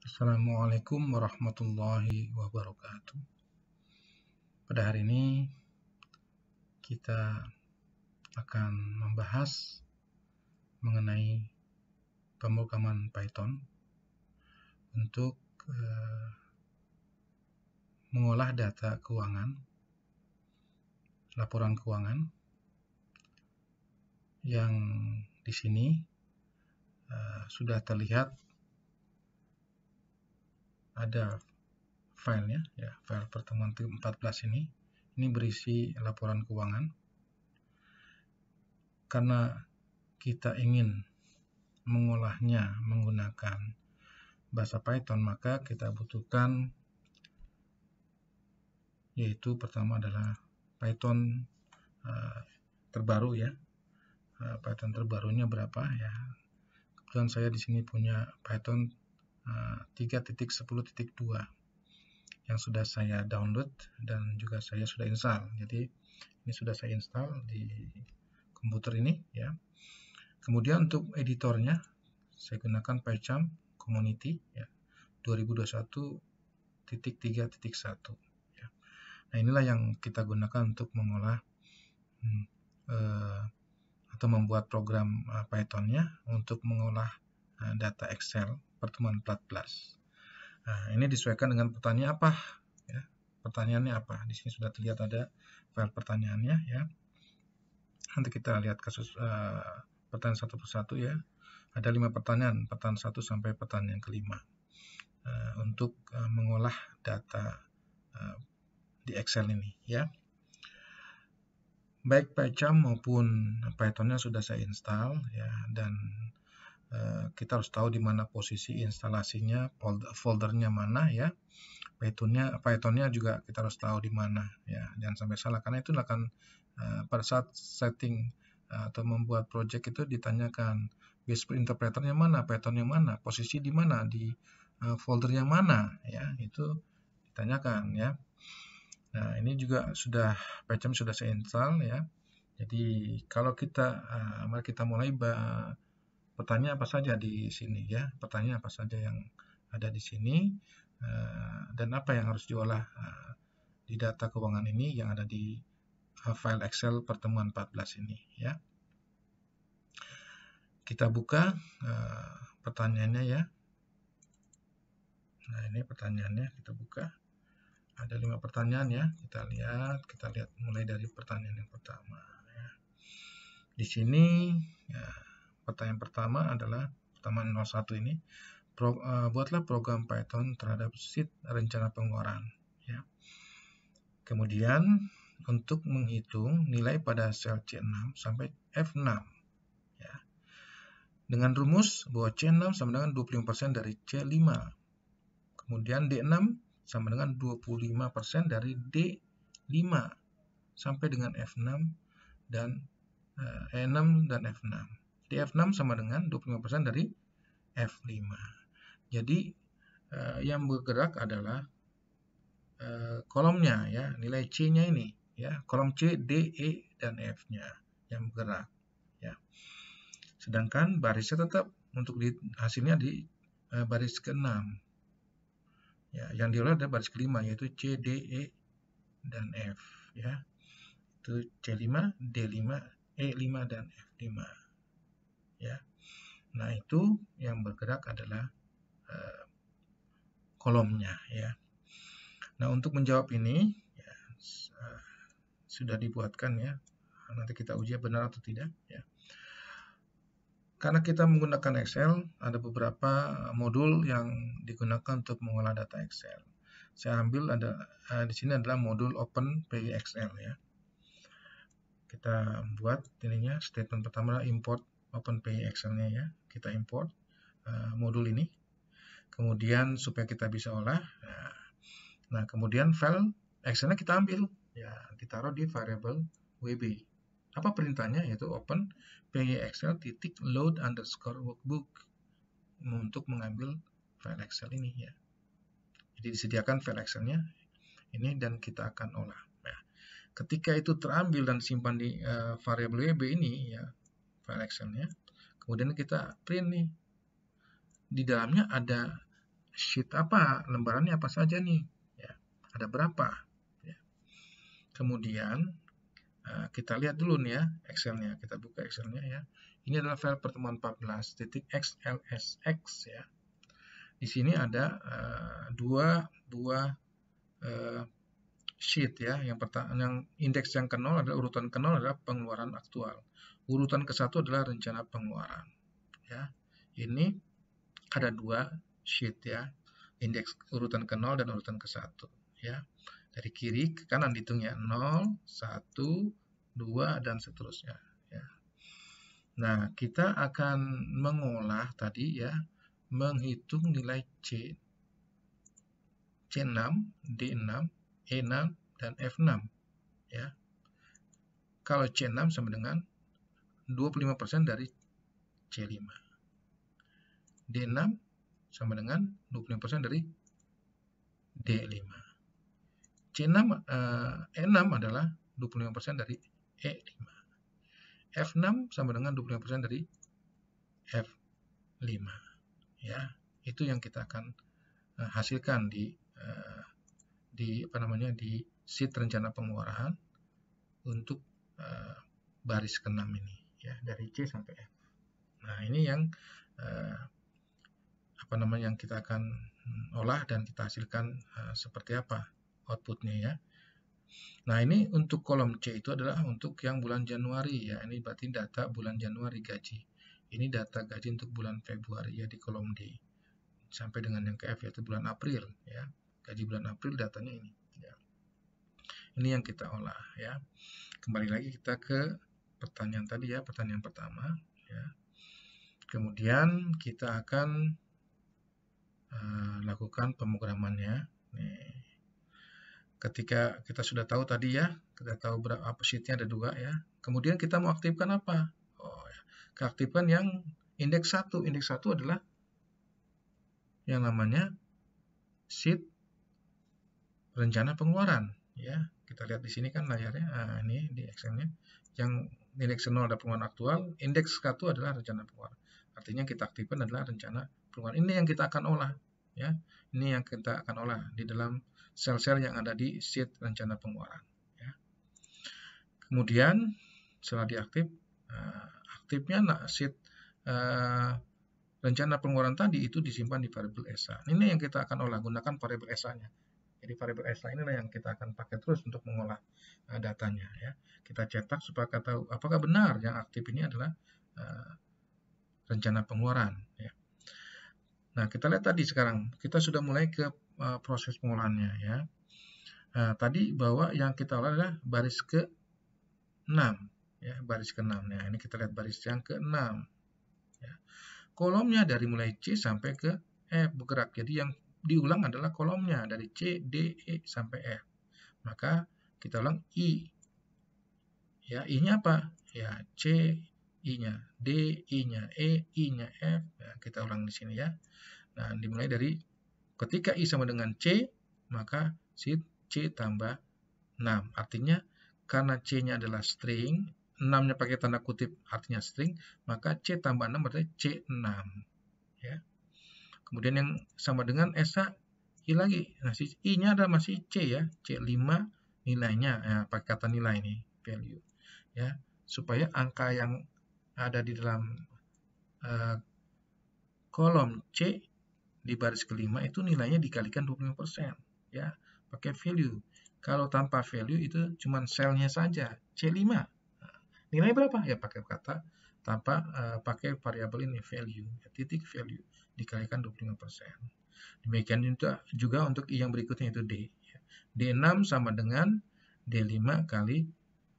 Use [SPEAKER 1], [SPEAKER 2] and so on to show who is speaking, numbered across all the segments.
[SPEAKER 1] Assalamualaikum warahmatullahi wabarakatuh. Pada hari ini kita akan membahas mengenai pemrograman Python untuk mengolah data keuangan, laporan keuangan yang di sini sudah terlihat ada filenya, ya, file pertemuan 14 ini berisi laporan keuangan. Karena kita ingin mengolahnya menggunakan bahasa Python, maka kita butuhkan, yaitu pertama adalah Python terbaru, ya. Python terbarunya berapa, ya? Kebetulan saya di sini punya Python 3.10.2 yang sudah saya download dan juga saya sudah install. Jadi ini sudah saya install di komputer ini, ya. Kemudian untuk editornya saya gunakan PyCharm Community, ya, 2021.3.1, ya. Nah, inilah yang kita gunakan untuk mengolah atau membuat program Python-nya untuk mengolah data Excel pertemuan 14. Nah, ini disesuaikan dengan pertanyaan apa, ya. Pertanyaannya apa? Di sini sudah terlihat ada file pertanyaannya, ya. Nanti kita lihat kasus pertanyaan satu persatu, ya. Ada 5 pertanyaan 1 sampai pertanyaan kelima untuk mengolah data di Excel ini, ya. Baik PyCharm maupun Python-nya sudah saya install, ya, dan kita harus tahu di mana posisi instalasinya, foldernya mana, ya. Python-nya juga kita harus tahu di mana, ya. Jangan sampai salah, karena itu akan pada saat setting atau membuat project itu ditanyakan base interpreternya mana, Python-nya mana, posisi di mana, di foldernya mana, ya, itu ditanyakan, ya. Nah, ini juga PyCharm sudah saya install, ya. Jadi kalau mari kita mulai. Pertanyaan apa saja di sini, ya, pertanyaan apa saja yang ada di sini, dan apa yang harus diolah di data keuangan ini yang ada di file Excel pertemuan 14 ini, ya. Kita buka pertanyaannya, ya. Nah, ini pertanyaannya, kita buka. Ada 5 pertanyaan, ya. Kita lihat mulai dari pertanyaan yang pertama, ya. Di sini, ya, pertanyaan pertama adalah pertanyaan 01 ini. Buatlah program Python terhadap sheet rencana pengeluaran, ya. Kemudian untuk menghitung nilai pada sel C6 sampai F6, ya. Dengan rumus bahwa C6 sama dengan 25% dari C5. Kemudian D6 sama dengan 25% dari D5 sampai dengan F6 dan E6 dan F6. D6 sama dengan 25% dari F5. Jadi yang bergerak adalah kolomnya, ya, nilai C-nya ini, ya, kolom C, D, E, dan F-nya yang bergerak, ya. Sedangkan barisnya tetap untuk hasilnya di baris ke-6, ya, yang diolah adalah baris kelima, yaitu C, D, E, dan F, ya. Itu C5, D5, E5, dan F5, ya. Nah, itu yang bergerak adalah kolomnya, ya. Nah, untuk menjawab ini, ya, sudah dibuatkan, ya. Nanti kita uji benar atau tidak, ya. Karena kita menggunakan Excel, ada beberapa modul yang digunakan untuk mengolah data Excel. Saya ambil di sini adalah modul OpenPyXL, ya. Kita buat ininya, statement pertama adalah import OpenPyXL-nya, ya. Kita import modul ini. Kemudian supaya kita bisa olah, nah kemudian file Excel-nya kita ambil, ya, ditaruh di variable WB. Apa perintahnya? Yaitu open pyxl.load_workbook untuk mengambil file Excel ini, ya. Jadi disediakan file Excel-nya ini dan kita akan olah. Nah, ketika itu terambil dan simpan di variable WB ini, ya, file Excel-nya, kemudian kita print nih. Di dalamnya ada sheet apa, lembarannya apa saja nih, ya, ada berapa. Ya. Kemudian kita lihat dulu nih ya Excelnya, kita buka Excelnya ya. Ini adalah file pertemuan 14.xlsx ya. Di sini ada dua buah sheet ya. Yang indeks yang ke-0 adalah urutan ke-0 adalah pengeluaran aktual. Urutan ke-1 adalah rencana pengeluaran. Ya. Ini ada dua sheet ya. Indeks urutan ke-0 dan urutan ke-1 ya. Dari kiri ke kanan dihitungnya 0, 1, 2 dan seterusnya ya. Nah, kita akan mengolah tadi ya, menghitung nilai C. C6, D6, E6 dan F6 ya. Kalau C6 sama dengan 25% dari C5. D6 sama dengan 25% dari D5. C6 E6 adalah 25% dari E5. F6 sama dengan 25% dari F5 ya. Itu yang kita akan hasilkan di sheet rencana pengeluaran untuk baris ke-6 ini ya, dari C sampai F. Nah, ini yang yang kita akan olah dan kita hasilkan seperti apa outputnya ya. Nah, ini untuk kolom C itu adalah untuk yang bulan Januari ya. Ini berarti data bulan Januari gaji. Ini data gaji untuk bulan Februari ya di kolom D. Sampai dengan yang ke F yaitu bulan April ya. Gaji bulan April datanya ini ya. Ini yang kita olah ya. Kembali lagi kita ke pertanyaan tadi ya, pertanyaan pertama ya. Kemudian kita akan lakukan pemrogramannya. Nih. Ketika kita sudah tahu tadi ya, kita tahu berapa sheet-nya ada dua ya. Kemudian kita mau aktifkan apa? Oh ya, keaktifkan yang indeks 1. Indeks 1 adalah yang namanya sheet rencana pengeluaran ya. Kita lihat di sini kan layarnya. Nah, ini di Excel-nya. Yang indeks 0 ada pengeluaran aktual, indeks 1 adalah rencana pengeluaran. Artinya kita aktifkan adalah rencana pengeluaran. Ini yang kita akan olah ya. Ini yang kita akan olah di dalam sel-sel yang ada di sheet rencana pengeluaran ya. Kemudian setelah diaktif, aktifnya sheet rencana pengeluaran tadi itu disimpan di variabel ESA. Ini yang kita akan olah, gunakan variabel ESA-nya. Jadi variabel ESA inilah yang kita akan pakai terus untuk mengolah datanya ya. Kita cetak supaya kita tahu apakah benar yang aktif ini adalah rencana pengeluaran ya. Nah, kita lihat tadi sekarang kita sudah mulai ke proses pengolahannya ya. Tadi bahwa yang kita olah adalah baris ke-6 ya, baris ke-6. Nah, ini kita lihat baris yang ke-6 ya. Kolomnya dari mulai C sampai ke F bergerak. Jadi yang diulang adalah kolomnya dari C, D, E sampai F. Maka kita ulang I. Ya, I-nya apa? Ya, C, I-nya, D, I-nya, E, I-nya, F. Ya, kita ulang di sini ya. Nah, dimulai dari ketika I sama dengan C, maka sheet C tambah 6. Artinya karena C-nya adalah string, 6-nya pakai tanda kutip artinya string, maka C tambah 6 berarti C6. Ya. Kemudian yang sama dengan ESA, I lagi. Nah, I-nya adalah masih C ya, C5 nilainya, ya, pakai kata nilai ini, value. Ya, supaya angka yang ada di dalam kolom C di baris kelima itu nilainya dikalikan 25% ya, pakai value. Kalau tanpa value itu cuma selnya saja, C5. Nah, nilai berapa? Ya pakai kata tanpa pakai variabel ini value, ya, titik value dikalikan 25%. Demikian juga untuk I yang berikutnya itu D. Ya. D6 sama dengan D5 kali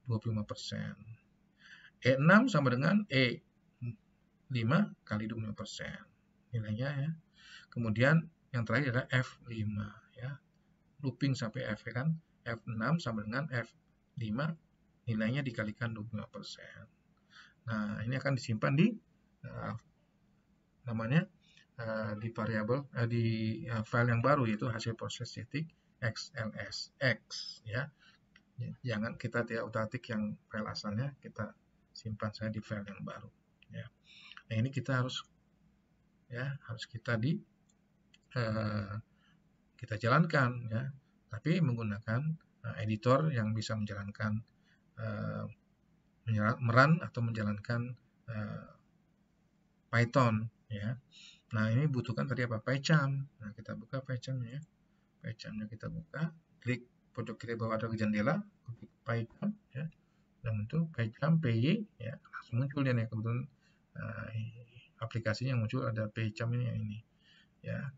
[SPEAKER 1] 25%. E6 sama dengan E5 kali 25%. Nilainya ya. Kemudian yang terakhir adalah F5 ya. Looping sampai F kan. F6 sama dengan F5 nilainya dikalikan 25%. Nah, ini akan disimpan di di variabel di file yang baru yaitu hasil proses titik XLSX ya. Jangan kita tidak utak-atik yang file asalnya, kita simpan saja di file yang baru ya. Nah, ini kita harus kita eh, kita jalankan ya, tapi menggunakan editor yang bisa menjalankan merun atau menjalankan Python ya. Nah, ini butuhkan tadi apa? PyCharm. Nah, kita buka PyCharm-nya ya. PyCharm-nya kita buka, klik pojok kiri bawah ada jendela, klik PyCharm ya. Dan itu PyCharm PY ya, langsung muncul dia nih. Kebetulan aplikasinya yang muncul ada PyCharm ini ya.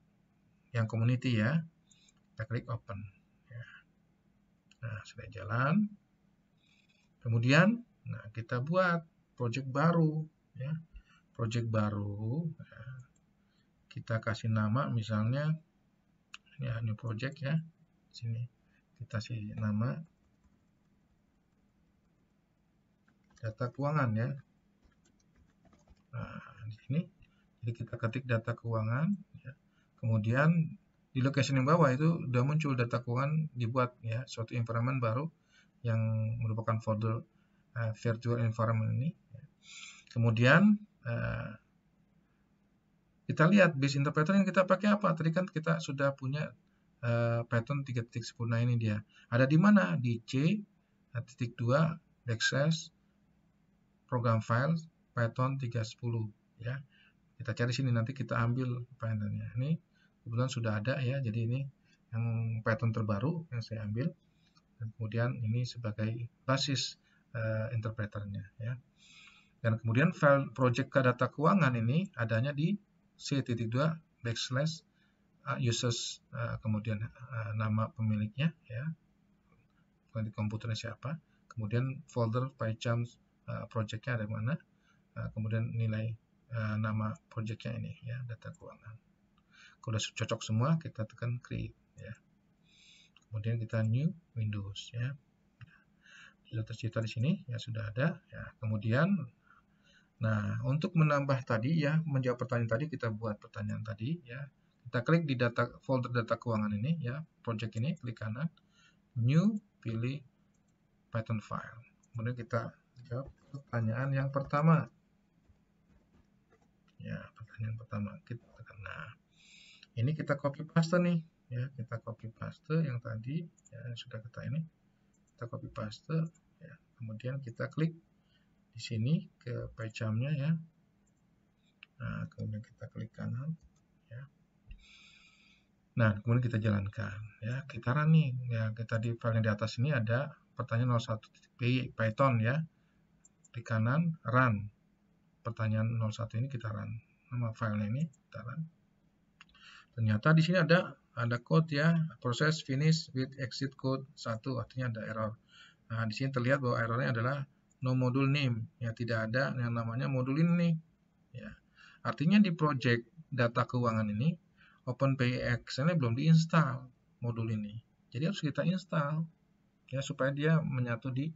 [SPEAKER 1] Yang community ya. Kita klik open ya. Nah, sudah jalan. Kemudian nah kita buat project baru ya. Project baru ya. Kita kasih nama misalnya ya, new project ya. Sini kita kasih nama data keuangan ya. Nah, di sini jadi kita ketik data keuangan ya. Kemudian di location yang bawah itu udah muncul data keuangan dibuat ya, suatu environment baru yang merupakan folder virtual environment ini. Kemudian kita lihat base interpreter yang kita pakai apa. Tadi kan kita sudah punya Python 3.10 ini dia. Ada di mana? Di C.2 backslash program file Python 3.10 ya. Kita cari sini, nanti kita ambil Python-nya. Ini kebetulan sudah ada ya. Jadi ini yang Python terbaru yang saya ambil. Dan kemudian ini sebagai basis interpreternya ya. Dan kemudian file project ke data keuangan ini adanya di C.2 backslash users kemudian nama pemiliknya ya, di komputernya siapa, kemudian folder PyCharm projectnya ada mana, kemudian nilai nama projectnya ini ya, data keuangan. Kalau sudah cocok semua kita tekan create ya, kemudian kita new Windows ya, sudah tercipta di sini ya, sudah ada ya. Kemudian nah, untuk menambah tadi ya, menjawab pertanyaan tadi, kita buat pertanyaan tadi ya. Kita klik di folder data keuangan ini ya, project ini, klik kanan, new, pilih Python file. Kemudian kita jawab pertanyaan yang pertama. Ya, pertanyaan pertama kita tekan. Nah, ini kita copy paste nih ya, kita copy paste yang tadi ya, sudah kita ini. Kita copy paste ya. Kemudian kita klik di sini ke PyCharm-nya ya. Nah, kemudian kita klik kanan ya. Nah, kemudian kita jalankan ya. Kita running ya. Kita di file yang di atas ini ada pertanyaan 01.py Python ya. Klik kanan run. Pertanyaan 01 ini kita run. Nama filenya ini kita run. Ternyata di sini ada code ya. Proses finish with exit code 1, artinya ada error. Nah, di sini terlihat bahwa errornya adalah no module name ya, tidak ada yang namanya modul ini ya. Artinya di project data keuangan ini OpenPyXL-nya belum diinstal modul ini. Jadi harus kita install ya, supaya dia menyatu di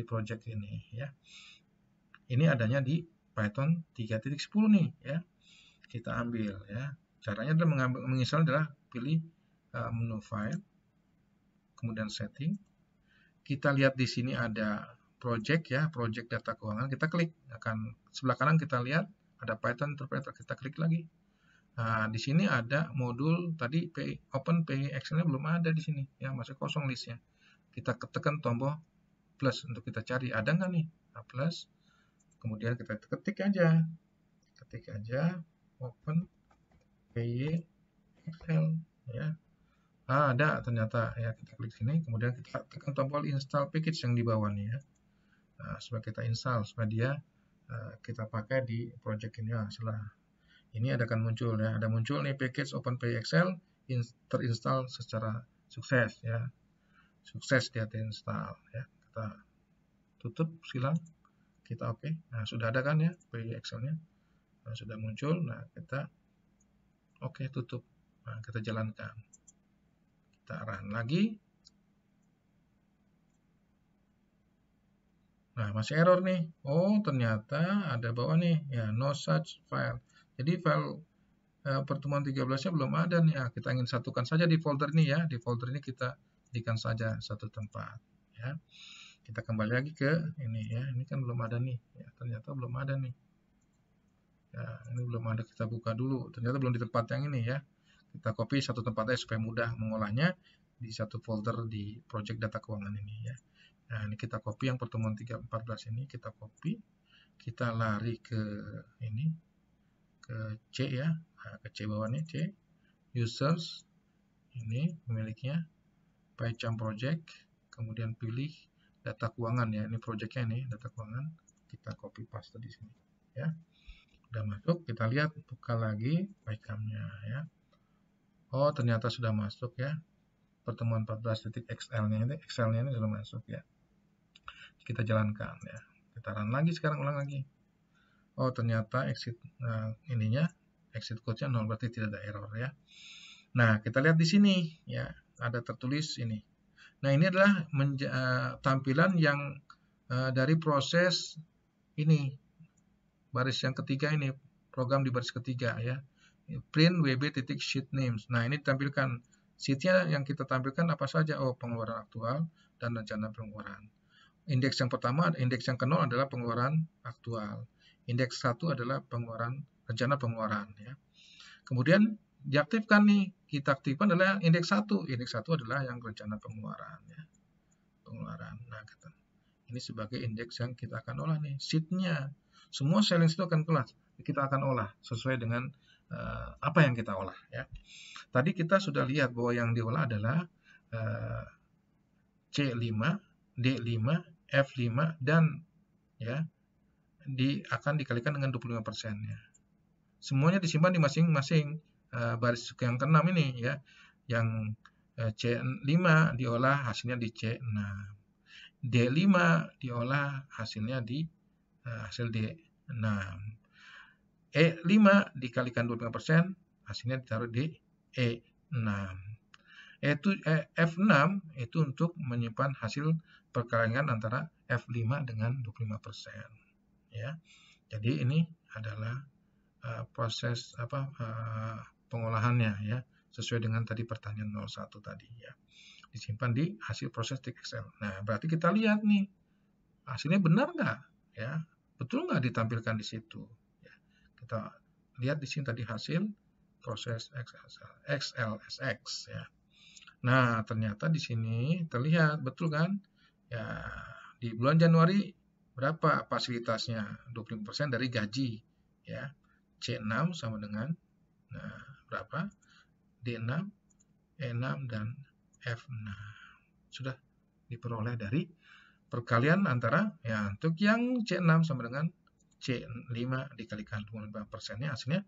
[SPEAKER 1] project ini ya. Ini adanya di Python 3.10 nih ya. Kita ambil ya. Caranya adalah menginstal adalah pilih menu file, kemudian setting. Kita lihat di sini ada project ya, project data keuangan. Kita klik, akan sebelah kanan kita lihat ada Python interpreter. Kita klik lagi. Nah, di sini ada modul tadi OpenPyXL-nya belum ada di sini ya, masih kosong listnya. Kita tekan tombol plus untuk kita cari ada nggak nih, nah, plus. Kemudian kita ketik aja OpenPyXL ya. Ada ternyata ya, kita klik sini, kemudian kita tekan tombol install package yang di bawah nih ya. Nah, supaya kita install, supaya dia kita pakai di project ini. Nah, setelah ini akan muncul ya, ada muncul nih package OpenPyXL terinstall secara sukses ya, sukses dia terinstall ya. Kita tutup silang, kita oke. Nah, sudah ada kan ya PyXL-nya, nah, sudah muncul. Nah, kita oke, tutup. Nah, kita jalankan, kita run lagi. Nah, masih error nih. Oh, ternyata ada bawah nih ya, no such file. Jadi file pertemuan 13-nya belum ada nih. Ya, kita ingin satukan saja di folder ini ya. Di folder ini kita jadikan saja satu tempat ya. Kita kembali lagi ke ini ya. Ini kan belum ada nih ya. Ternyata belum ada nih. Ya, ini belum ada, kita buka dulu. Ternyata belum di tempat yang ini ya. Kita copy satu tempat aja supaya mudah mengolahnya di satu folder di project data keuangan ini ya. Nah, ini kita copy yang pertemuan 314 ini, kita copy, kita lari ke ini, ke C ya, nah, ke C bawahnya C, users, ini pemiliknya, PyCharm project, kemudian pilih data keuangan ya, ini projectnya nih, data keuangan, kita copy paste di sini ya. Sudah masuk, kita lihat, buka lagi PyCharm-nya ya. Oh, ternyata sudah masuk ya. Pertemuan 14 Excel-nya ini sudah masuk ya. Kita jalankan ya. Kita run lagi sekarang, ulang lagi. Oh, ternyata exit ininya exit code-nya 0, berarti tidak ada error ya. Nah, kita lihat di sini ya, ada tertulis ini. Nah, ini adalah tampilan yang dari proses ini, baris yang ketiga ini, program di baris ketiga ya. Print wb.sheet names. Nah, ini tampilkan sheet-nya, yang kita tampilkan apa saja? Oh, pengeluaran aktual dan rencana pengeluaran. Indeks yang pertama, indeks yang ke-0 adalah pengeluaran aktual. Indeks 1 adalah pengeluaran, rencana pengeluaran ya. Kemudian diaktifkan nih, kita aktifkan adalah indeks 1. Indeks 1 adalah yang rencana pengeluaran ya. Pengeluaran. Nah, ini sebagai indeks yang kita akan olah nih, sheet-nya. Semua sel itu akan kita akan olah sesuai dengan apa yang kita olah ya. Tadi kita sudah lihat bahwa yang diolah adalah C5, D5, F5 dan ya akan dikalikan dengan 25% ya. Semuanya disimpan di masing-masing baris yang ke-6 ini ya. Yang C5 diolah hasilnya di C6. D5 diolah hasilnya di hasil D6. E5 dikalikan 25%, hasilnya ditaruh di E6. F6 itu untuk menyimpan hasil perkalian antara F5 dengan 25%. Ya. Jadi ini adalah proses pengolahannya ya, sesuai dengan tadi pertanyaan 01 tadi ya. Disimpan di hasil proses di Excel. Nah, berarti kita lihat nih, hasilnya benar nggak? Ya, betul nggak ditampilkan di situ? Ya, kita lihat di sini tadi hasil proses XLSX ya. Nah, ternyata di sini terlihat betul kan? Ya, di bulan Januari berapa fasilitasnya? 25% dari gaji ya. C6 sama dengan berapa? D6, E6 dan F6. Sudah diperoleh dari perkalian antara ya, untuk yang C6 sama dengan C5 dikalikan 25%-nya hasilnya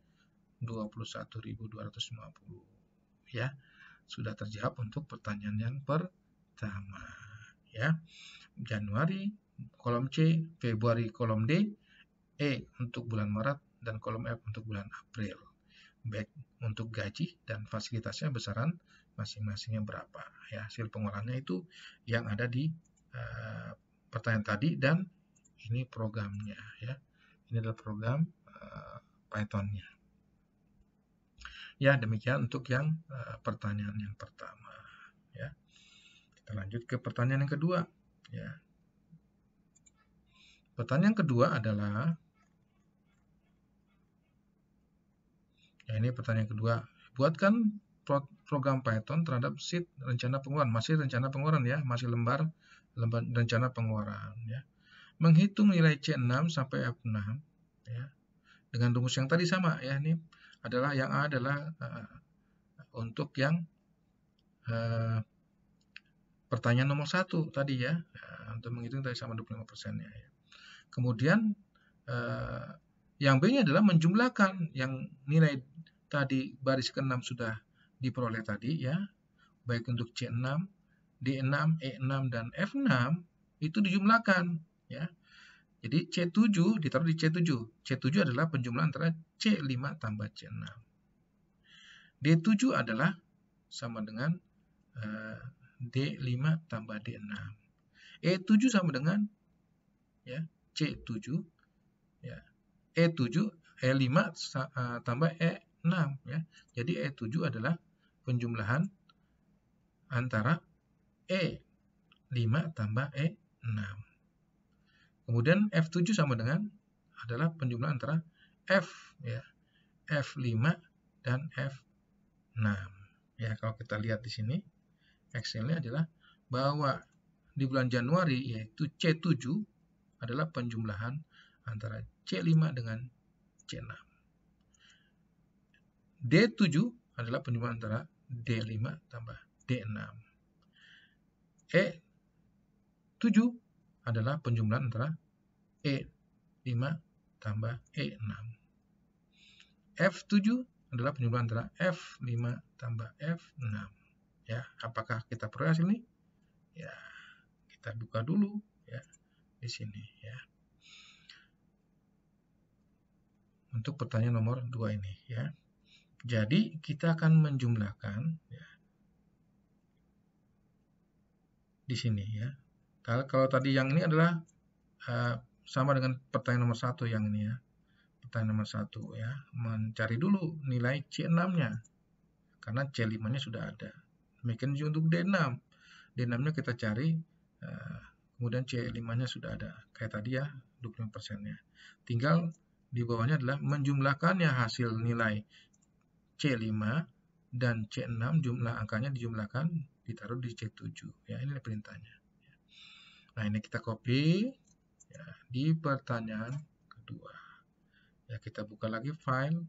[SPEAKER 1] 21.250 ya. Sudah terjawab untuk pertanyaan yang pertama ya. Januari kolom C, Februari kolom D, E untuk bulan Maret dan kolom F untuk bulan April. Baik untuk gaji dan fasilitasnya besaran masing-masingnya berapa ya. Hasil pengolahannya itu yang ada di pertanyaan tadi, dan ini programnya ya. Ini adalah program Python-nya. Ya, demikian untuk yang pertanyaan yang pertama ya. Kita lanjut ke pertanyaan yang kedua ya. Pertanyaan kedua adalah ya, ini pertanyaan kedua. Buatkan program Python terhadap sheet rencana pengeluaran. Masih rencana pengeluaran ya, masih lembar rencana pengeluaran ya. Menghitung nilai C6 sampai F6 ya. Dengan rumus yang tadi sama ya. Ini adalah yang A adalah untuk yang pertanyaan nomor 1 tadi ya. Untuk menghitung tadi sama 25%-nya ya. Kemudian yang B-nya adalah menjumlahkan yang nilai tadi baris ke-6 sudah diperoleh tadi ya, baik untuk C6, D6, E6 dan F6 itu dijumlahkan ya. Jadi C7 ditaruh di C7. C7 adalah penjumlahan antara C5 tambah C6. D7 adalah sama dengan D5 tambah D6. E7 sama dengan ya C7 ya. E7 E5 tambah E6 ya. Jadi E7 adalah penjumlahan antara E5 tambah E6. Kemudian F7 sama dengan adalah penjumlahan antara F ya, F5 dan F6. Ya, kalau kita lihat di sini Excelnya adalah bahwa di bulan Januari yaitu C7 adalah penjumlahan antara C5 dengan C6. D7 adalah penjumlahan antara D5 tambah D6. E7 adalah penjumlahan antara E5 tambah E6. F7 adalah penjumlahan antara F5 tambah F6. Ya, apakah kita peroleh hasil ini? Ya, kita buka dulu ya di sini ya. Untuk pertanyaan nomor 2 ini ya. Jadi kita akan menjumlahkan ya, di sini ya. Kalau tadi yang ini adalah sama dengan pertanyaan nomor 1 yang ini ya. Pertanyaan nomor 1 ya, mencari dulu nilai C6-nya. Karena C5-nya sudah ada. Demikian juga untuk D6. D6-nya kita cari, kemudian C5-nya sudah ada. Kayak tadi ya, 25%-nya. Tinggal di bawahnya adalah menjumlahkannya hasil nilai C5 dan C6, jumlah angkanya dijumlahkan, ditaruh di C7. Ya, ini perintahnya. Nah, ini kita copy ya, di pertanyaan kedua. Ya, kita buka lagi file.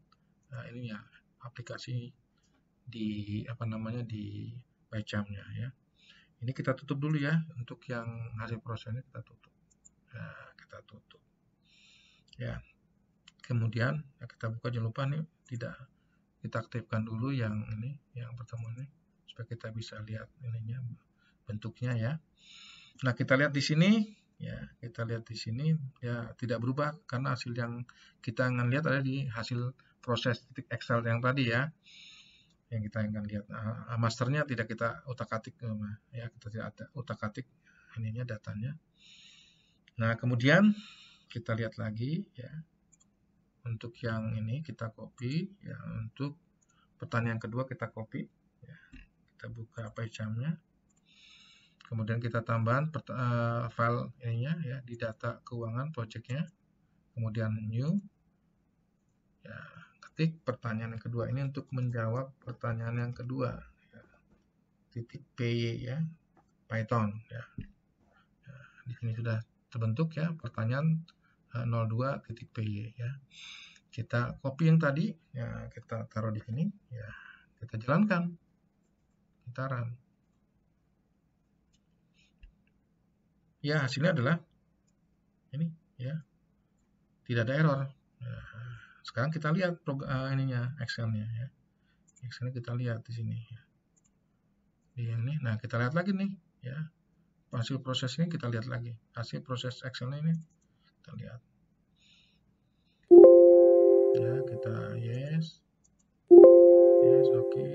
[SPEAKER 1] Nah, ini ya aplikasi di di PyCharm-nya ya. Ini kita tutup dulu ya, untuk yang hasil prosesnya kita tutup. Nah, kita tutup. Ya. Kemudian ya, kita buka, jangan lupa nih tidak kita aktifkan dulu yang ini, yang pertama ini supaya kita bisa lihat ininya bentuknya ya. Nah, kita lihat di sini ya, kita lihat di sini ya tidak berubah karena hasil yang kita akan lihat ada di hasil proses titik Excel yang tadi ya. Yang kita akan lihat, masternya tidak kita utak-atik ya, kita tidak ada utak-atik ininya datanya. Nah, kemudian kita lihat lagi ya, untuk yang ini kita copy ya, untuk pertanyaan kedua kita copy ya, kita buka PyCharm-nya, kemudian kita tambahan file ininya ya di data keuangan projectnya, kemudian new ya, ketik pertanyaan yang kedua ini untuk menjawab pertanyaan yang kedua ya. Titik PY ya, Python ya. Di sini sudah terbentuk ya pertanyaan 02 titik PY ya. Kita copy yang tadi ya, kita taruh di sini ya, kita jalankan, kita run ya, hasilnya adalah ini ya, tidak ada error ya. Sekarang kita lihat ininya Excel-nya ya. Excel-nya kita lihat di sini ya. Di ini. Nah, kita lihat lagi nih ya. Hasil prosesnya kita lihat lagi. Hasil proses Excel-nya ini kita lihat. Ya, kita yes. Yes, oke.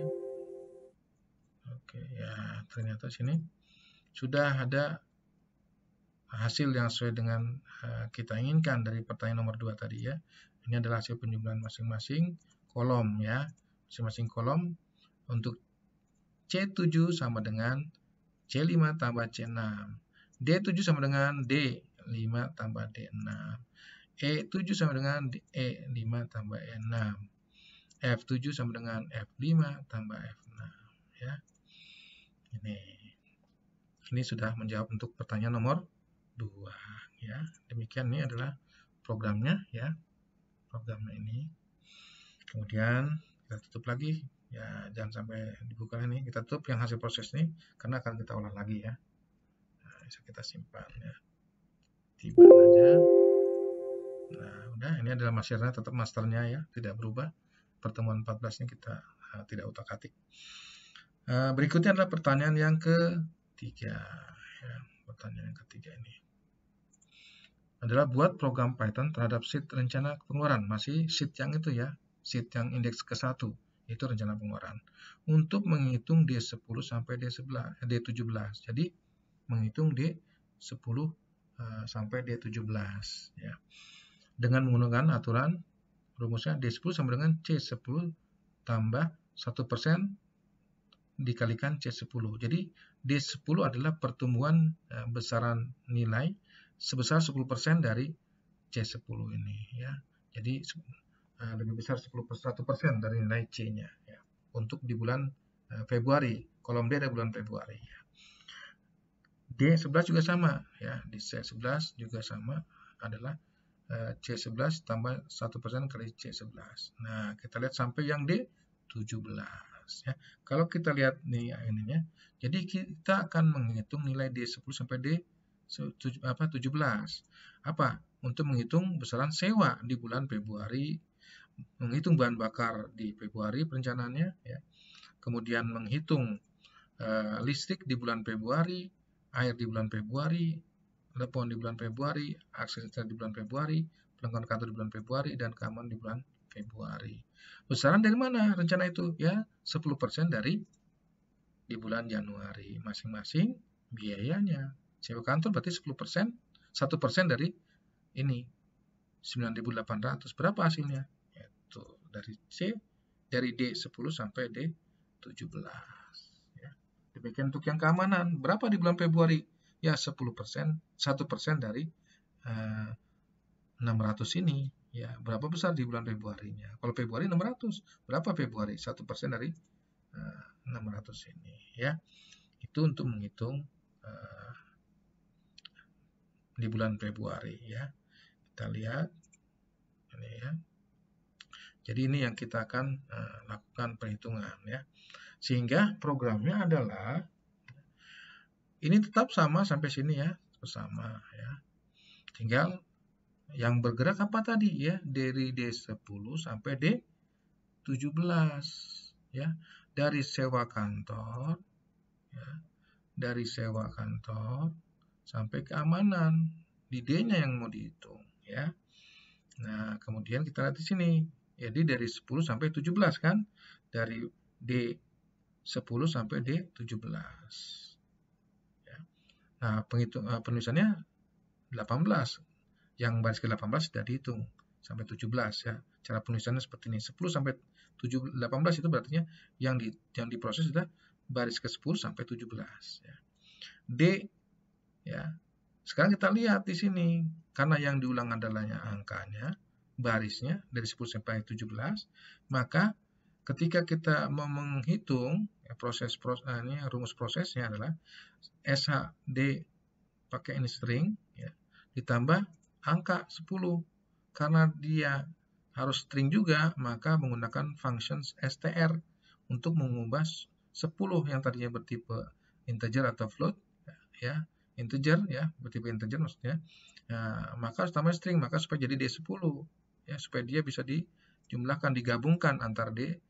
[SPEAKER 1] Oke, ya ternyata sini sudah ada hasil yang sesuai dengan kita inginkan dari pertanyaan nomor 2 tadi ya. Ini adalah hasil penjumlahan masing-masing kolom ya. Masing-masing kolom untuk C7 sama dengan C5 tambah C6. D7 sama dengan D5 tambah D6. E7 sama dengan E5 tambah E6. F7 sama dengan F5 tambah F6 ya. Ini sudah menjawab untuk pertanyaan nomor 2 ya. Demikian ini adalah programnya ya. Programnya ini. Kemudian kita tutup lagi ya, jangan sampai dibuka ini. Kita tutup yang hasil proses ini karena akan kita olah lagi ya. Nah, bisa kita simpan ya. Tiba aja. Nah, udah, ini adalah masternya, tetap masternya ya, tidak berubah. Pertemuan 14 ini kita tidak utak-atik. Berikutnya adalah pertanyaan yang ketiga ya. Pertanyaan yang ketiga ini adalah buat program Python terhadap sheet rencana pengeluaran, masih sheet yang itu ya, sheet yang indeks ke-1 itu rencana pengeluaran, untuk menghitung D10 sampai D17. Jadi menghitung D10 sampai D17 ya. Dengan menggunakan aturan rumusnya D10 sama dengan C10 tambah 1% dikalikan C10. Jadi D10 adalah pertumbuhan besaran nilai sebesar 10% dari C10 ini ya. Jadi lebih besar 1% dari nilai C-nya ya. Untuk di bulan Februari, kolom D ada bulan Februari ya. D11 juga sama ya, di C11 juga sama adalah C11 tambah 1% kali C11. Nah, kita lihat sampai yang D17 ya. Kalau kita lihat nih ininya, jadi kita akan menghitung nilai D10 sampai D17 apa? Untuk menghitung besaran sewa di bulan Februari, menghitung bahan bakar di Februari perencanaannya ya. Kemudian menghitung listrik di bulan Februari, air di bulan Februari, telepon di bulan Februari, akses internet di bulan Februari, pelanggan kantor di bulan Februari, dan keamanan di bulan Februari. Besaran dari mana rencana itu? Ya, 10% dari di bulan Januari. Masing-masing biayanya. Sewa kantor berarti 10%, 1% dari ini, 9.800. Berapa hasilnya? Itu dari D10 sampai D17. Ya. Demikian untuk yang keamanan. Berapa di bulan Februari? Ya 10%, 1% dari 600 ini. Ya, berapa besar di bulan Februarinya? Kalau Februari 600, berapa Februari? 1% dari 600 ini. Ya, itu untuk menghitung di bulan Februari. Ya, kita lihat ini ya. Jadi ini yang kita akan lakukan perhitungan ya. Sehingga programnya adalah ini tetap sama sampai sini ya, bersama ya. Tinggal yang bergerak apa tadi ya, dari D10 sampai D17 ya. Dari sewa kantor ya, dari sewa kantor sampai keamanan, di D-nya yang mau dihitung ya. Nah, kemudian kita lihat di sini. Jadi dari 10 sampai 17 kan? Dari D10 sampai D17. Ya. Nah, penulisannya 18. Yang baris ke-18 sudah dihitung sampai 17 ya. Cara penulisannya seperti ini. 10 sampai 18 itu berarti yang diproses sudah baris ke-10 sampai 17 ya. D ya. Sekarang kita lihat di sini karena yang diulang adalah angkanya, barisnya dari 10 sampai 17, maka ketika kita mau menghitung ya, rumus prosesnya adalah SHD pakai ini string ya, ditambah angka 10. Karena dia harus string juga, maka menggunakan function str untuk mengubah 10 yang tadinya bertipe integer atau float ya, integer ya, bertipe integer maksudnya. Nah, maka harus tambah string, maka supaya jadi D10 ya, supaya dia bisa dijumlahkan, digabungkan antara D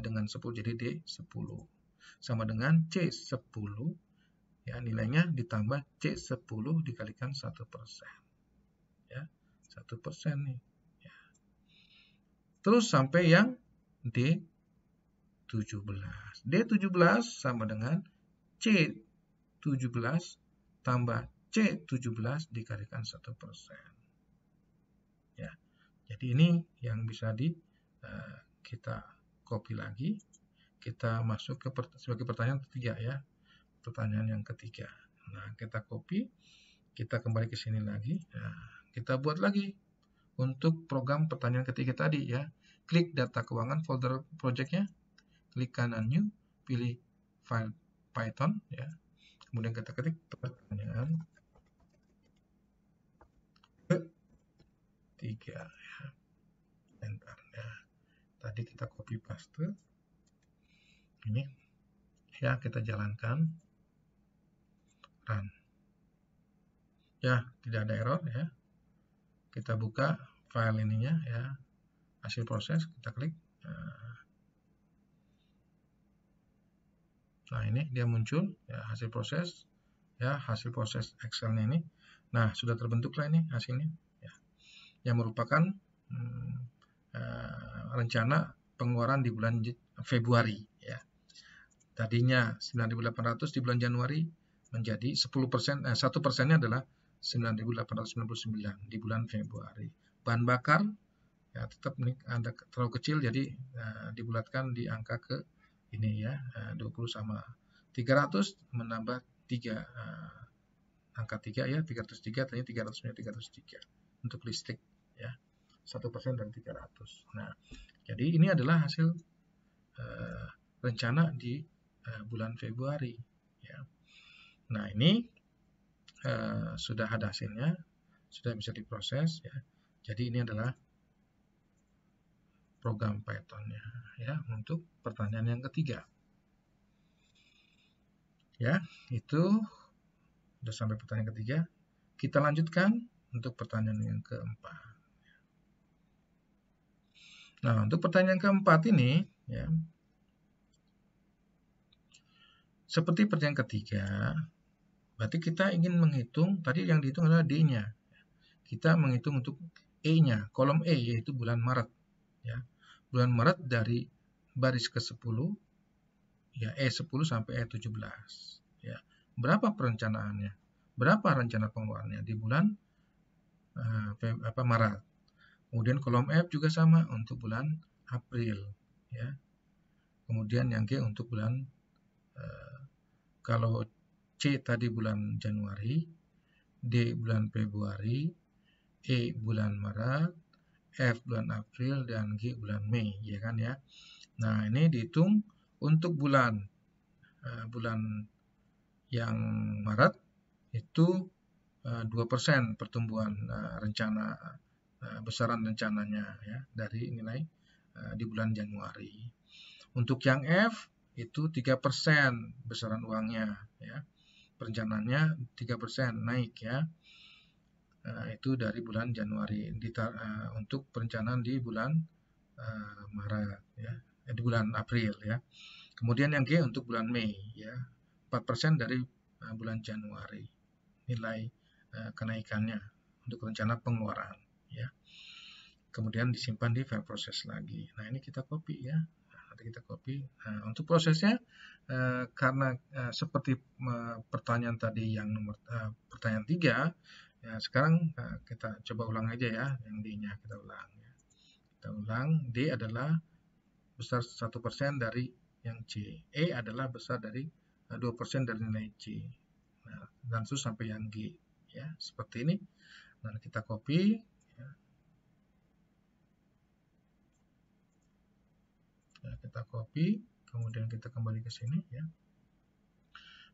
[SPEAKER 1] dengan 10 jadi D10 sama dengan C10 ya, nilainya ditambah C10 dikalikan 1% ya, 1% nih ya. Terus sampai yang D17 sama dengan C17 tambah C17 dikalikan 1% ya. Jadi ini yang bisa kita copy lagi, kita masuk ke sebagai pertanyaan ketiga ya, pertanyaan yang ketiga. Nah, kita copy, kita kembali ke sini lagi. Nah, kita buat lagi untuk program pertanyaan ketiga tadi ya. Klik data keuangan folder projectnya, klik kanan new, pilih file Python ya. Kemudian kita ketik pertanyaan ketiga ya. Enter ya. Tadi kita copy paste. Ini ya, kita jalankan. Run. Ya, tidak ada error ya. Kita buka file ininya ya. Hasil proses kita klik. Nah, ini dia muncul ya, hasil proses ya, hasil proses Excel-nya ini. Nah, sudah terbentuklah ini hasilnya ya. Yang merupakan rencana pengeluaran di bulan Februari ya. Tadinya 9.800 di bulan Januari menjadi 10%, 1%-nya adalah 9.899 di bulan Februari. Bahan bakar ya tetap ini ada terlalu kecil, jadi dibulatkan di angka ke ini ya, 20 sama 300 menambah 3 angka 3 ya, 303 tadi 300 303 untuk listrik ya. 1% dari 300. Nah, jadi ini adalah hasil rencana di bulan Februari. Ya. Nah, ini sudah ada hasilnya, sudah bisa diproses. Ya. Jadi ini adalah program Python-nya ya untuk pertanyaan yang ketiga. Ya, itu sudah sampai pertanyaan ketiga. Kita lanjutkan untuk pertanyaan yang keempat. Nah, untuk pertanyaan keempat ini ya, seperti pertanyaan ketiga, berarti kita ingin menghitung, tadi yang dihitung adalah D-nya. Kita menghitung untuk E-nya, kolom E yaitu bulan Maret. Ya. Bulan Maret dari baris ke-10, ya E10 sampai E17. Ya. Berapa perencanaannya? Berapa rencana pengeluarannya di bulan Maret? Kemudian kolom F juga sama untuk bulan April. Ya. Kemudian yang G untuk bulan kalau C tadi bulan Januari, D bulan Februari, E bulan Maret, F bulan April, dan G bulan Mei, ya kan ya. Nah, ini dihitung untuk bulan yang Maret itu 2% pertumbuhan rencana besaran rencananya ya dari nilai di bulan Januari. Untuk yang F itu 3% besaran uangnya ya. Perencanaannya 3% naik ya. Itu dari bulan Januari untuk perencanaan di bulan Maret ya, di bulan April ya. Kemudian yang G untuk bulan Mei ya, 4% dari bulan Januari nilai kenaikannya untuk rencana pengeluaran ya. Kemudian disimpan di file proses lagi. Nah, ini kita copy ya. Nanti kita copy. Nah, untuk prosesnya karena seperti pertanyaan tadi yang nomor pertanyaan 3 ya, sekarang kita coba ulang aja ya, yang D-nya kita ulang ya. Kita ulang, D adalah besar 1% dari yang C. E adalah besar dari 2% dari nilai C. Nah, langsung sampai yang G ya, seperti ini. Nah, kita copy ya. Ya, kita copy, kemudian kita kembali ke sini ya.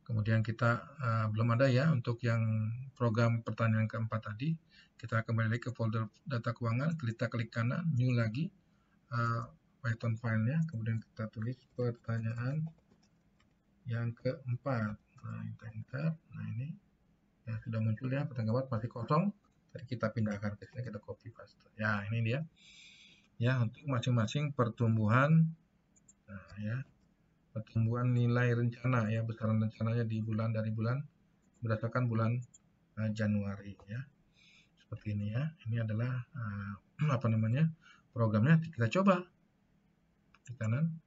[SPEAKER 1] Kemudian kita belum ada ya untuk yang program pertanyaan keempat tadi. Kita kembali lagi ke folder data keuangan, kita klik kanan, new lagi Python filenya, kemudian kita tulis pertanyaan yang keempat. Nah, kita enter. Nah, ini ya sudah muncul ya, pertanyaan keempat masih kosong. Tadi kita pindahkan ke sini, kita copy paste. Ya, ini dia. Ya, untuk masing-masing pertumbuhan nah, ya. Pertumbuhan nilai rencana ya, besaran rencananya di bulan dari bulan berdasarkan bulan Januari ya. Seperti ini ya. Ini adalah programnya. Kita coba di kanan,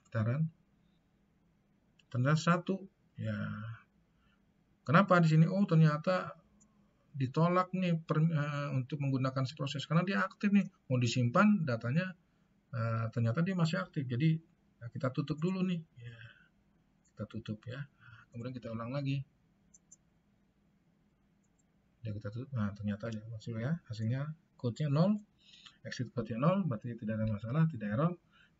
[SPEAKER 1] ternyata 1 ya. Kenapa di sini? Oh, ternyata ditolak nih untuk menggunakan si proses karena dia aktif nih, mau disimpan datanya ternyata dia masih aktif. Jadi kita tutup dulu nih ya. Kita tutup ya. Kemudian kita ulang lagi. Ya, kita tutup. Nah, ternyata hasilnya code-nya 0, exit code-nya 0, berarti tidak ada masalah, tidak error.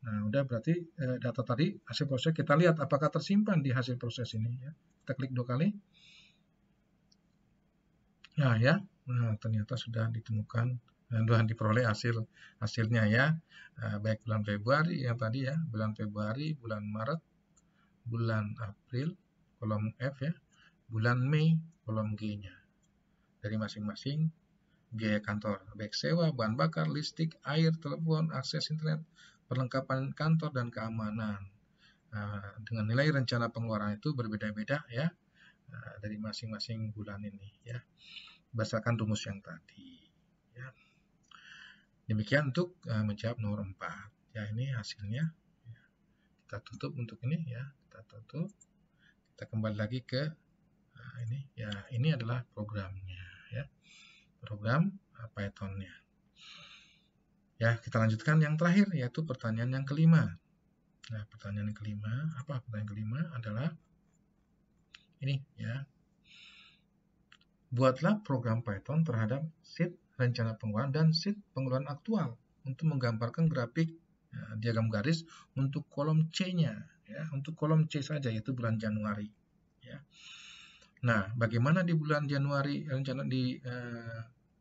[SPEAKER 1] Nah, udah berarti data tadi hasil proses kita lihat apakah tersimpan di hasil proses ini ya. Kita klik 2 kali. Nah, ya. Nah, ternyata sudah ditemukan dan diperoleh hasilnya ya. Baik bulan Februari yang tadi ya, bulan Februari, bulan Maret, bulan April, kolom F ya, bulan Mei, kolom G-nya. Dari masing-masing biaya kantor, baik sewa, bahan bakar, listrik, air, telepon, akses internet, perlengkapan kantor, dan keamanan. Dengan nilai rencana pengeluaran itu berbeda-beda ya, dari masing-masing bulan ini ya, berdasarkan rumus yang tadi ya. Demikian untuk menjawab nomor 4 ya. Ini hasilnya ya. Kita tutup untuk ini ya, kita tutup, kita kembali lagi ke ini ya. Ini adalah programnya ya, program Python-nya ya. Kita lanjutkan yang terakhir, yaitu pertanyaan yang kelima. Nah, pertanyaan yang kelima, pertanyaan kelima adalah ini ya. Buatlah program Python terhadap sheet rencana pengeluaran dan sheet pengeluaran aktual untuk menggambarkan grafik diagram garis untuk kolom C-nya, ya, untuk kolom C saja, yaitu bulan Januari. Ya. Nah, bagaimana di bulan Januari rencana di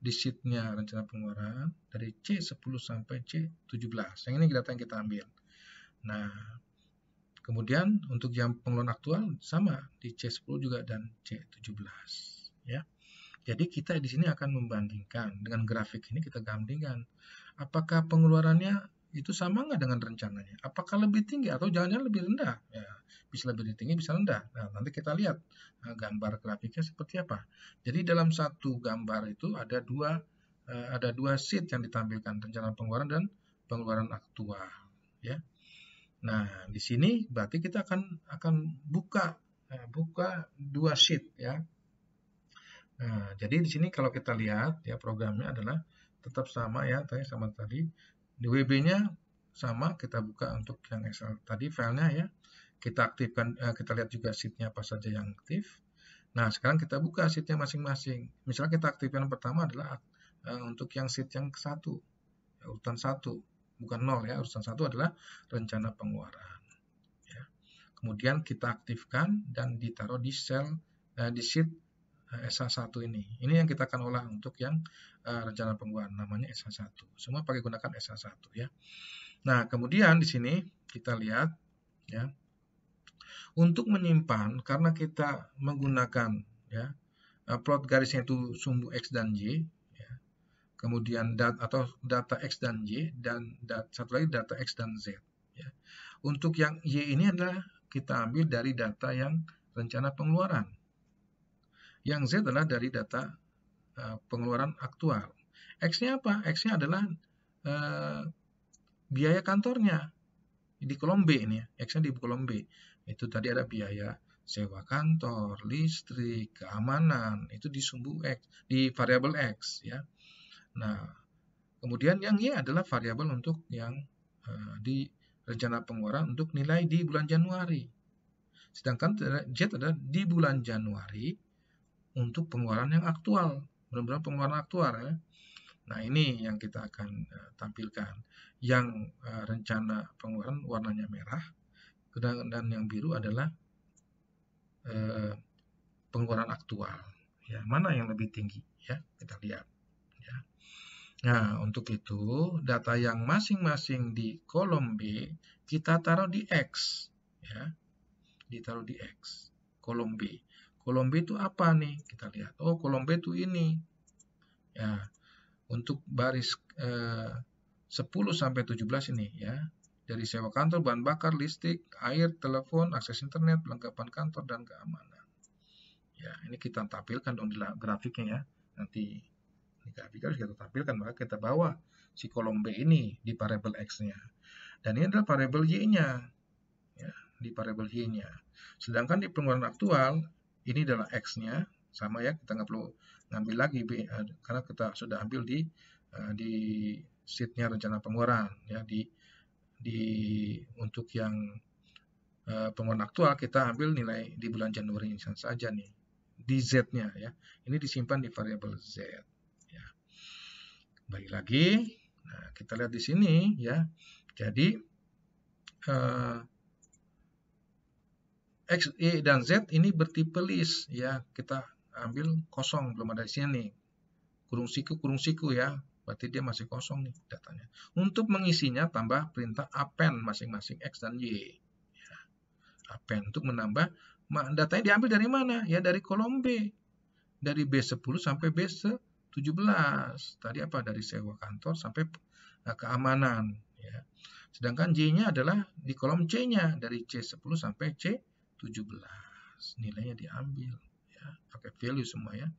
[SPEAKER 1] sheet-nya rencana pengeluaran dari C10 sampai C17. Yang ini data yang kita ambil. Nah, kemudian untuk yang pengeluaran aktual sama di C10 juga dan C17, ya. Jadi kita di sini akan membandingkan dengan grafik ini, kita bandingkan apakah pengeluarannya itu sama nggak dengan rencananya? Apakah lebih tinggi atau jangan-jangan lebih rendah? Ya, bisa lebih tinggi, bisa rendah. Nah, nanti kita lihat gambar grafiknya seperti apa. Jadi dalam satu gambar itu ada dua sheet yang ditampilkan, rencana pengeluaran dan pengeluaran aktual. Ya. Nah, di sini berarti kita akan buka dua sheet, ya. Nah, jadi di sini kalau kita lihat ya programnya adalah tetap sama ya, sama tadi. Di WB-nya sama, kita buka untuk yang Excel tadi filenya ya. Kita aktifkan, kita lihat juga sheet-nya apa saja yang aktif. Nah, sekarang kita buka sheet-nya masing-masing. Misalnya kita aktifkan yang pertama adalah untuk yang sheet yang ke-1, ya, urutan 1, bukan 0 ya, urutan 1 adalah rencana pengeluaran. Ya. Kemudian kita aktifkan dan ditaruh di di sheet SH1 ini. Ini yang kita akan olah untuk yang rencana pengeluaran, namanya SH1. Semua pakai gunakan SH1 ya. Nah, kemudian di sini kita lihat ya. Untuk menyimpan, karena kita menggunakan ya plot garisnya itu sumbu X dan Y ya. Kemudian data X dan Y dan satu lagi data X dan Z ya. Untuk yang Y ini adalah kita ambil dari data yang rencana pengeluaran. Yang Z adalah dari data pengeluaran aktual. X-nya apa? X-nya adalah biaya kantornya. Di kolom B ini ya. X-nya di kolom B. Itu tadi ada biaya sewa kantor, listrik, keamanan. Itu di sumbu X, di variabel X ya. Nah, kemudian yang Y adalah variabel untuk yang di rencana pengeluaran untuk nilai di bulan Januari. Sedangkan Z adalah di bulan Januari untuk pengeluaran yang aktual, benar-benar pengeluaran aktual ya. Nah, ini yang kita akan tampilkan. Yang rencana pengeluaran warnanya merah, dan yang biru adalah pengeluaran aktual. Ya, mana yang lebih tinggi? Ya, kita lihat. Ya. Nah, untuk itu data yang masing-masing di kolom B kita taruh di X. Ya, ditaruh di X. Kolom B. Kolom B itu apa nih? Kita lihat. Oh, kolom B itu ini. Ya, untuk baris 10 sampai 17 ini ya. Dari sewa kantor, bahan bakar, listrik, air, telepon, akses internet, perlengkapan kantor, dan keamanan. Ya, ini kita tampilkan dong di grafiknya ya. Nanti di grafik harus kita tampilkan, maka kita bawa si kolom B ini di variabel X-nya. Dan ini adalah variabel Y-nya. Ya, di variabel Y-nya. Sedangkan di pengeluaran aktual, ini adalah X-nya. Sama ya, kita nggak perlu ngambil lagi B, karena kita sudah ambil di sheet-nya rencana pengeluaran. Ya, untuk yang pengeluaran aktual kita ambil nilai di bulan Januari saja nih, di Z-nya ya. Ini disimpan di variabel Z ya. Baik lagi, nah kita lihat di sini ya. Jadi X, Y, dan Z ini bertipe list ya. Kita ambil kosong, belum ada di sini nih. Kurung siku ya. Berarti dia masih kosong nih datanya. Untuk mengisinya tambah perintah append masing-masing X dan Y. Ya. Append untuk menambah, datanya diambil dari mana? Ya dari kolom B. Dari B10 sampai B17. Tadi apa? Dari sewa kantor sampai keamanan. Ya. Sedangkan Y-nya adalah di kolom C-nya. Dari C10 sampai C17. Nilainya diambil. Ya. Pakai value semua ya.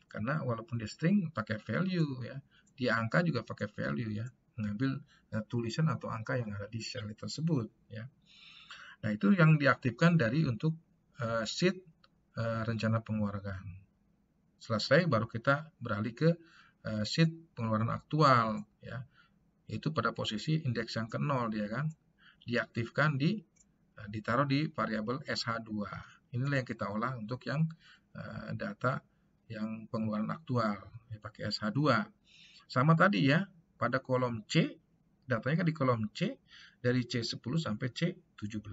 [SPEAKER 1] Karena walaupun dia string pakai value ya. Di angka juga pakai value ya, mengambil tulisan atau angka yang ada di sel tersebut ya. Nah, itu yang diaktifkan dari untuk sheet rencana pengeluaran. Selesai baru kita beralih ke sheet pengeluaran aktual ya. Itu pada posisi indeks yang ke-0 dia kan. Diaktifkan ditaruh di variabel SH2. Inilah yang kita olah untuk yang data yang pengeluaran aktual ya, pakai SH2. Sama tadi ya, pada kolom C, datanya kan di kolom C, dari C10 sampai C17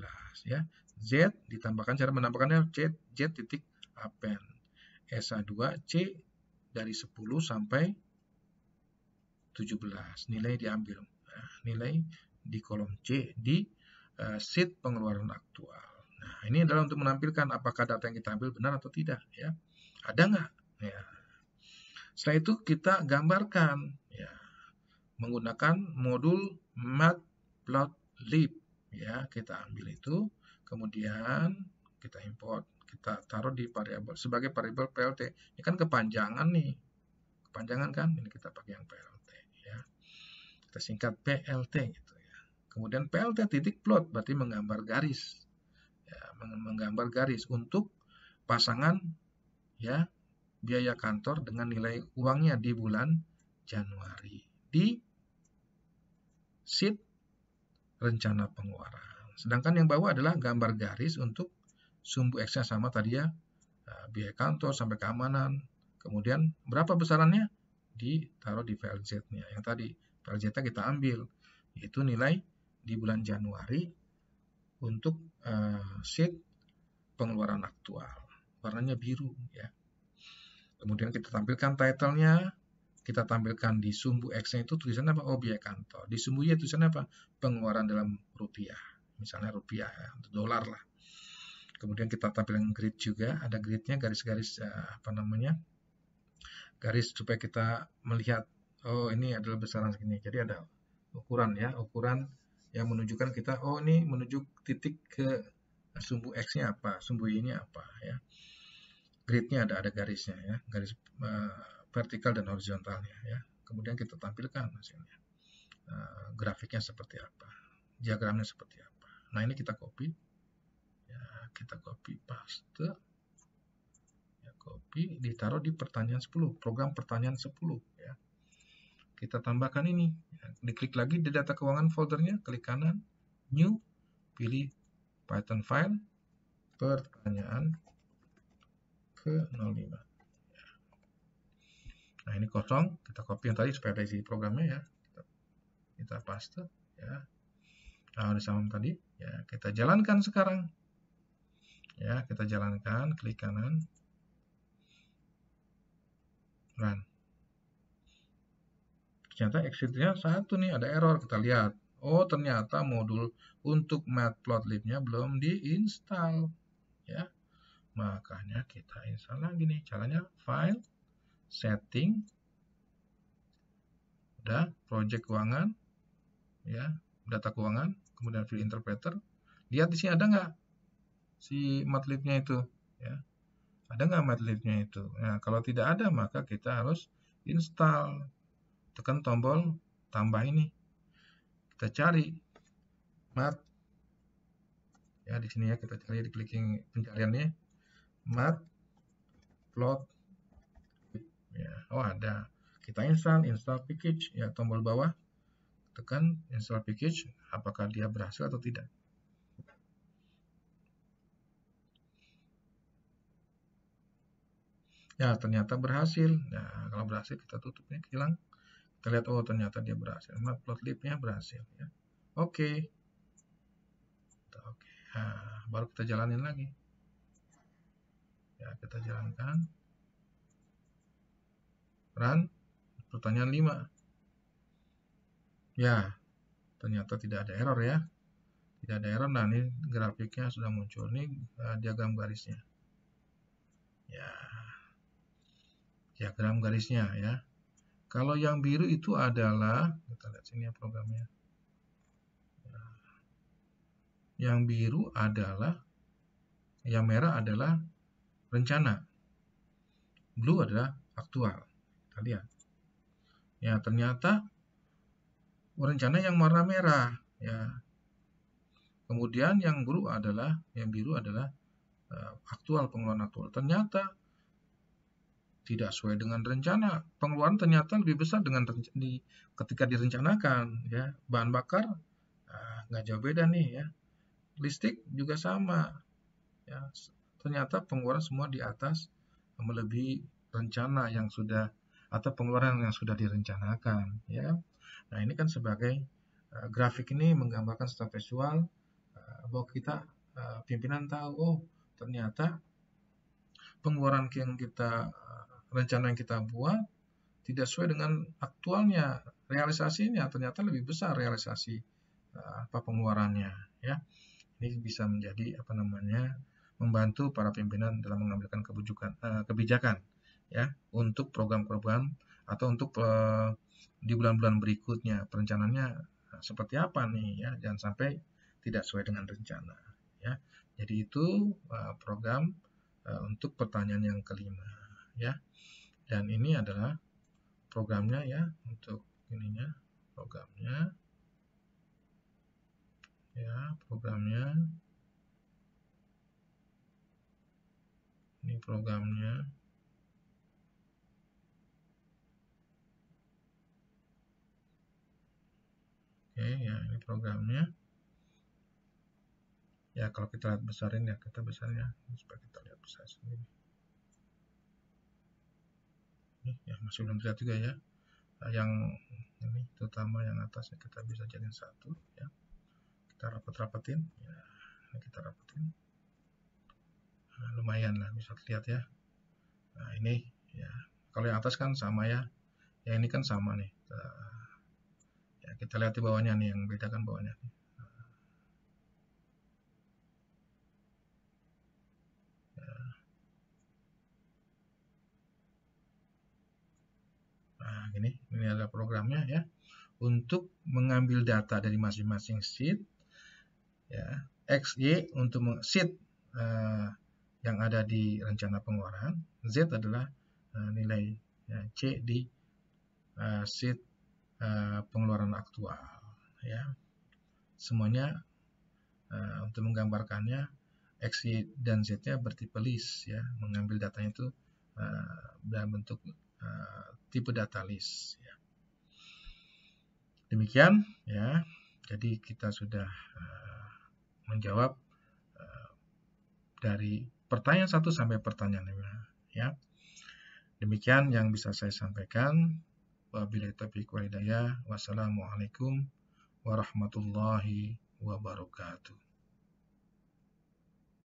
[SPEAKER 1] ya. Z ditambahkan, cara menambahkannya Z titik append. SA2 C dari 10 sampai 17. Nilai diambil. Nah, nilai di kolom C di sheet pengeluaran aktual. Nah, ini adalah untuk menampilkan apakah data yang kita ambil benar atau tidak ya. Ada nggak? Ya. Setelah itu kita gambarkan ya, menggunakan modul matplotlib ya. Kita ambil itu, kemudian kita import, kita taruh di variabel sebagai variabel PLT. Ini kan kepanjangan nih. Kepanjangan kan? Ini kita pakai yang PLT ya. Kita singkat PLT gitu ya. Kemudian PLT titik plot berarti menggambar garis. Ya, menggambar garis untuk pasangan ya biaya kantor dengan nilai uangnya di bulan Januari di sheet rencana pengeluaran. Sedangkan yang bawah adalah gambar garis untuk sumbu X-nya sama tadi ya, biaya kantor sampai keamanan. Kemudian berapa besarannya? Ditaruh di file Z-nya. Yang tadi file Z-nya kita ambil, yaitu nilai di bulan Januari untuk sheet pengeluaran aktual. Warnanya biru ya. Kemudian kita tampilkan title-nya, kita tampilkan di sumbu X-nya itu tulisannya apa? Oh, biaya kantor. Di sumbu Y tulisannya apa? Pengeluaran dalam rupiah. Misalnya rupiah, dolar lah. Kemudian kita tampilkan grid juga, ada gridnya, garis-garis garis supaya kita melihat, oh ini adalah besaran segini. Jadi ada ukuran ya, ukuran yang menunjukkan kita, oh ini menuju titik ke sumbu X-nya apa, sumbu Y-nya apa ya. Gridnya ada garisnya ya, garis vertikal dan horizontalnya ya. Kemudian kita tampilkan hasilnya, grafiknya seperti apa, diagramnya seperti apa. Nah ini kita copy ya, kita copy paste ya, copy ditaruh di pertanyaan 10, program pertanyaan 10 ya. Kita tambahkan ini ya. Diklik lagi di data keuangan foldernya, klik kanan, new, pilih Python file pertanyaan ke 05. Nah ini kosong, kita copy yang tadi supaya ada isi programnya ya. Kita paste ya. Nah udah sama tadi ya, kita jalankan sekarang. Ya, kita jalankan, klik kanan. Run. Ternyata exit-nya 1 nih, ada error, kita lihat. Oh, ternyata modul untuk matplotlib-nya belum diinstal ya. Makanya kita install lagi nih. Caranya file, setting, udah, project keuangan, ya, data keuangan, kemudian field interpreter. Lihat di sini ada nggak si matlib-nya itu, ya. Ada nggak matlib-nya itu? Nah, kalau tidak ada maka kita harus install. Tekan tombol tambah ini. Kita cari mat. Ya, di sini ya kita cari, di clicking pencariannya. Matplotlib. Ya, oh ada. Kita install package ya, tombol bawah. Tekan install package, apakah dia berhasil atau tidak. Ya, ternyata berhasil. Nah, kalau berhasil kita tutupnya, hilang. Kita lihat, oh ternyata dia berhasil. Matplotlib-nya berhasil ya. Oke. Oke. Nah, baru kita jalanin lagi. Ya, kita jalankan. Run. Pertanyaan 5. Ya, ternyata tidak ada error ya. Tidak ada error. Nah, ini grafiknya sudah muncul. Ini diagram garisnya. Ya. Diagram garisnya ya. Kalau yang biru itu adalah, kita lihat sini ya programnya. Yang biru adalah, yang merah adalah rencana. Blue adalah aktual. Kita lihat. Ya, ternyata rencana yang warna merah ya. Kemudian yang biru adalah aktual, pengeluaran aktual. Ternyata tidak sesuai dengan rencana. Pengeluaran ternyata lebih besar dengan ketika direncanakan ya. Bahan bakar nggak jauh beda nih ya. Listrik juga sama ya. Ternyata pengeluaran semua di atas melebihi rencana yang sudah atau pengeluaran yang sudah direncanakan, ya. Nah, ini kan sebagai grafik ini menggambarkan secara visual bahwa kita pimpinan tahu, oh ternyata pengeluaran yang kita rencana yang kita buat tidak sesuai dengan aktualnya, realisasinya ternyata lebih besar realisasi pengeluarannya, ya. Ini bisa menjadi membantu para pimpinan dalam mengambilkan kebijakan, ya, untuk program-program atau untuk di bulan-bulan berikutnya perencanaannya seperti apa nih, ya, jangan sampai tidak sesuai dengan rencana, ya. Jadi itu program untuk pertanyaan yang kelima, ya. Dan ini adalah programnya, ya, untuk ininya programnya, ya, programnya. Ini programnya. Oke, ya, ini programnya. Ya, kalau kita lihat besarin ya, kita besarin ya, supaya kita lihat besar sendiri. Ini ya masih belum terlihat juga ya. Yang ini terutama yang atasnya kita bisa jadiin satu, ya. Kita rapat-rapatin, ya. Ini kita rapatin. Nah, lumayan lah bisa terlihat ya. Nah, ini ya. Kalau yang atas kan sama ya. Yang ini kan sama nih. Ya, kita lihat di bawahnya nih, yang beda kan bawahnya. Nah, ini ada programnya ya. Untuk mengambil data dari masing-masing sheet, ya, X, Y untuk sheet yang ada di rencana pengeluaran, Z adalah nilai ya, C di sheet pengeluaran aktual, ya. Semuanya untuk menggambarkannya X, Y, dan Z-nya bertipe list, ya, mengambil datanya itu dalam bentuk tipe data list, ya. Demikian, ya. Jadi kita sudah menjawab dari pertanyaan 1 sampai pertanyaan 5, ya. Demikian yang bisa saya sampaikan. Wabillahi taufiq wal hidayah. Wassalamualaikum warahmatullahi wabarakatuh.